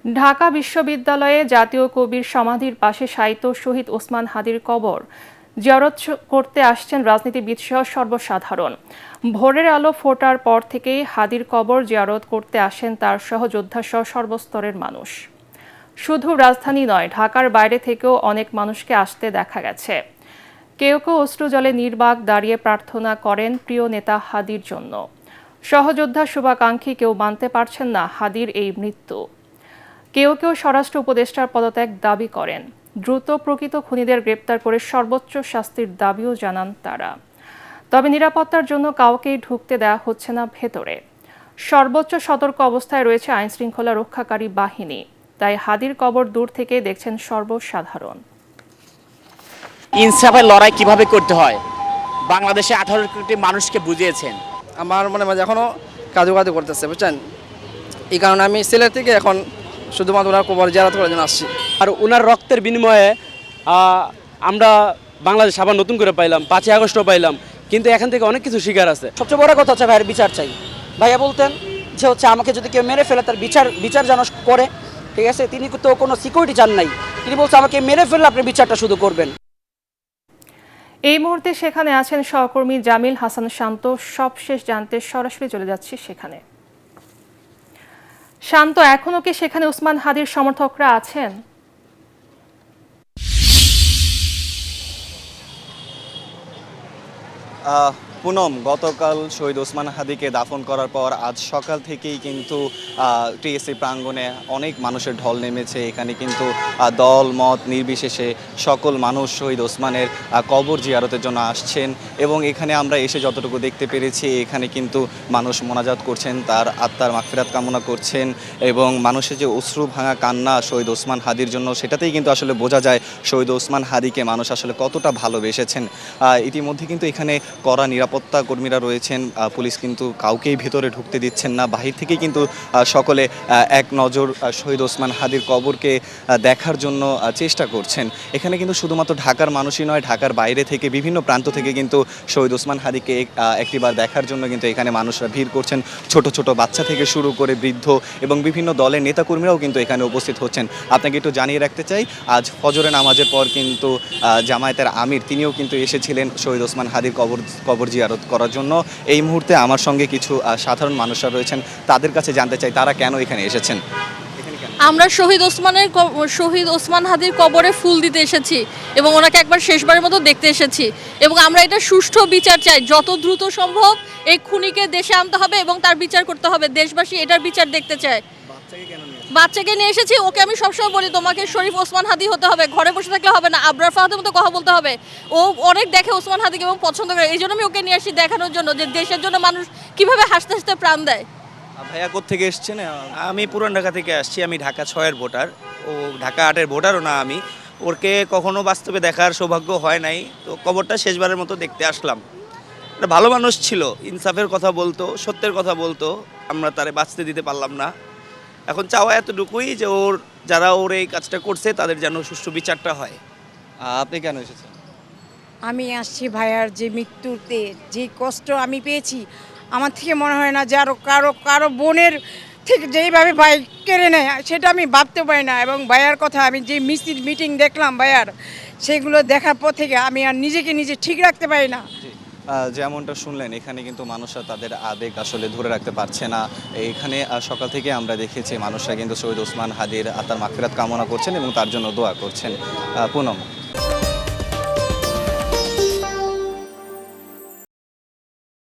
ঢাকা বিশ্ববিদ্যালয়ে জাতীয় কবির সমাধির পাশে শায়িত শহীদ ওসমান হাদির কবর জিয়ারত করতে আসছেন রাজনীতিবিদ সহ সর্বসাধারণ। ভোরের আলো ফোটার পর থেকেই হাদির কবর জিয়ারত করতে আসেন তার সহযোদ্ধা সহ সর্বস্তরের মানুষ। শুধু রাজধানী নয়, ঢাকার বাইরে থেকেও অনেক মানুষকে আসতে দেখা গেছে। কেউ কেউ অশ্রুজলে নির্বাক দাঁড়িয়ে প্রার্থনা করেন প্রিয় নেতা হাদির জন্য। সহযোদ্ধা শুভাকাঙ্ক্ষী কেউ মানতে পারছেন না হাদির এই মৃত্যু। কেউ কেউ স্বরাষ্ট্র উপদেষ্টার পদত্যাগ দাবি করেন। দ্রুত প্রকৃত খুনিদের গ্রেপ্তার করে সর্বোচ্চ শাস্তির দাবিও জানান তারা। তবে নিরাপত্তার জন্য কাউকেই ঢুকতে দেওয়া হচ্ছে না ভেতরে। সর্বোচ্চ সতর্ক অবস্থায় রয়েছে আইনশৃঙ্খলা রক্ষাকারী বাহিনী। তাই হাদির কবর দূর থেকে দেখছেন সর্বসাধারণ। ইনসাফের লড়াই কিভাবে করতে হয় বাংলাদেশে 18 কোটি মানুষকে বুঝিয়েছেন। আমার মনে মাঝে এখনও কাজু করতেছে, বুঝছেন। এই কারণে আমি সিলেট থেকে এখন শুধুমাত্র ওনার কবর জিয়ারত করার জন্য আসছি। আর ওনার রক্তের বিনিময়ে আমরা বাংলাদেশ আবার নতুন করে পাইলাম, 5ই আগস্টও পাইলাম, কিন্তু এখান থেকে অনেক কিছু শিকার আছে। সবচেয়ে বড় কথা হচ্ছে ভাইয়ের বিচার চাই। ভাইয়া বলতেন যে হচ্ছে আমাকে যদি কেউ মেরে ফেলে তার বিচার যেন করে, ঠিক আছে। তিনি তো কোনো সিকিউরিটি চান নাই, তিনি বলছে আমাকে মেরে ফেললে আপনি বিচারটা শুধু করবেন। এই মুহূর্তে সেখানে আছেন সহকর্মী জামিল হাসান শান্ত। সবশেষ জানতে সরাসরি চলে যাচ্ছি সেখানে। শান্ত, এখনো কি সেখানে ওসমান হাদির সমর্থকরা আছেন? পুনম, গতকাল শহীদ ওসমান হাদিকে দাফন করার পর আজ সকাল থেকেই কিন্তু টিএসসি প্রাঙ্গণে অনেক মানুষের ঢল নেমেছে। এখানে কিন্তু দল মত নির্বিশেষে সকল মানুষ শহীদ ওসমানের কবর জিয়ারতের জন্য আসছেন এবং এখানে আমরা এসে যতটুকু দেখতে পেরেছি এখানে কিন্তু মানুষ মোনাজাত করছেন, তার আত্মার মাগফিরাত কামনা করছেন এবং মানুষের যে অশ্রু ভাঙা কান্না শহীদ ওসমান হাদির জন্য, সেটাতেই কিন্তু আসলে বোঝা যায় শহীদ ওসমান হাদিকে মানুষ আসলে কতটা ভালোবেসেছেন। ইতিমধ্যে কিন্তু এখানে কড়া নিরাপত্তা কর্মীরা রয়েছেন, পুলিশ কিন্তু কাউকেই ভেতরে ঢুকতে দিচ্ছেন না। বাহির থেকেই কিন্তু সকলে এক নজর শহীদ ওসমান হাদির কবরকে দেখার জন্য চেষ্টা করছেন। এখানে কিন্তু শুধুমাত্র ঢাকার মানুষই নয়, ঢাকার বাইরে থেকে বিভিন্ন প্রান্ত থেকে কিন্তু শহীদ ওসমান হাদিকে একটিবার দেখার জন্য কিন্তু এখানে মানুষরা ভিড় করছেন। ছোট ছোট বাচ্চা থেকে শুরু করে বৃদ্ধ এবং বিভিন্ন দলের নেতাকর্মীরাও কিন্তু এখানে উপস্থিত হচ্ছেন। আপনাকে একটু জানিয়ে রাখতে চাই, আজ ফজরের নামাজের পর কিন্তু জামায়াতের আমির তিনিও কিন্তু এসেছিলেন শহীদ ওসমান হাদির কবর জিয়ারত করার জন্য। এই মুহূর্তে আমার সঙ্গে কিছু সাধারণ মানুষরা রয়েছেন, তাদের কাছে জানতে চাই তারা কেন এখানে এসেছেন। আমরা শহীদ ওসমান হাদির কবরে ফুল দিতে এসেছি এবং ওনাকে একবার শেষবারের মতো দেখতে এসেছি এবং আমরা এটা সুষ্ঠু বিচার চাই। যত দ্রুত সম্ভব এই খুনিকে দেশে আনতে হবে এবং তার বিচার করতে হবে। দেশবাসী এটার বিচার দেখতে চায়। বাচ্চাকে নিয়ে এসেছি, ওকে আমি সবসময় বলি তোমাকে শরীফ ওসমান হাদি হতে হবে, ঘরে বসে থাকলে হবে না, আবরার ফাহাদের মতো কথা বলতে হবে। ও অনেক দেখে ওসমান হাদিকে এবং পছন্দ করে, এই জন্য আমি ওকে নিয়ে আসি দেখানোর জন্য যে দেশের জন্য মানুষ কিভাবে হাসতে হাসতে প্রাণ দেয়। ভাইয়া কোত্থেকে এসছেন? আমি পুরান ঢাকা থেকে আসছি। আমি ঢাকা 6-এর ভোটার, ও ঢাকা 8-এর ভোটারও না। আমি ওরকে কখনো বাস্তবে দেখার সৌভাগ্য হয় নাই, তো কবরটা শেষবারের মতো দেখতে আসলাম। একটা ভালো মানুষ ছিল, ইনসাফের কথা বলতো, সত্যের কথা বলতো, আমরা তারে বাঁচতে দিতে পারলাম না। এখন চাওয়া এতটুকুই যে যারা ওর এই কাজটা করছে তাদের যেন সুষ্ঠু বিচারটা হয়। আপনি কেন এসেছেন? আমি আসছি ভাইয়ার যে মৃত্যুতে যে কষ্ট আমি পেয়েছি, আমার থেকে মনে হয় না যে আরও কারো বোনের থেকে যেইভাবে ভাই কেড়ে নেয় সেটা আমি ভাবতে পারি না। এবং ভাইয়ার কথা আমি যে মিটিং দেখলাম ভাইয়ার, সেগুলো দেখার পর থেকে আমি আর নিজে ঠিক রাখতে পারি না। যেমনটা শুনলেন, এখানে কিন্তু মানুষরা তাদের আবেগ আসলে ধরে রাখতে পারছে না। এখানে সকাল থেকে আমরা দেখেছি মানুষরা কিন্তু শহীদ ওসমান হাদির আত্মার মাগফিরাত কামনা করছেন এবং তার জন্য দোয়া করছেন। পুনম।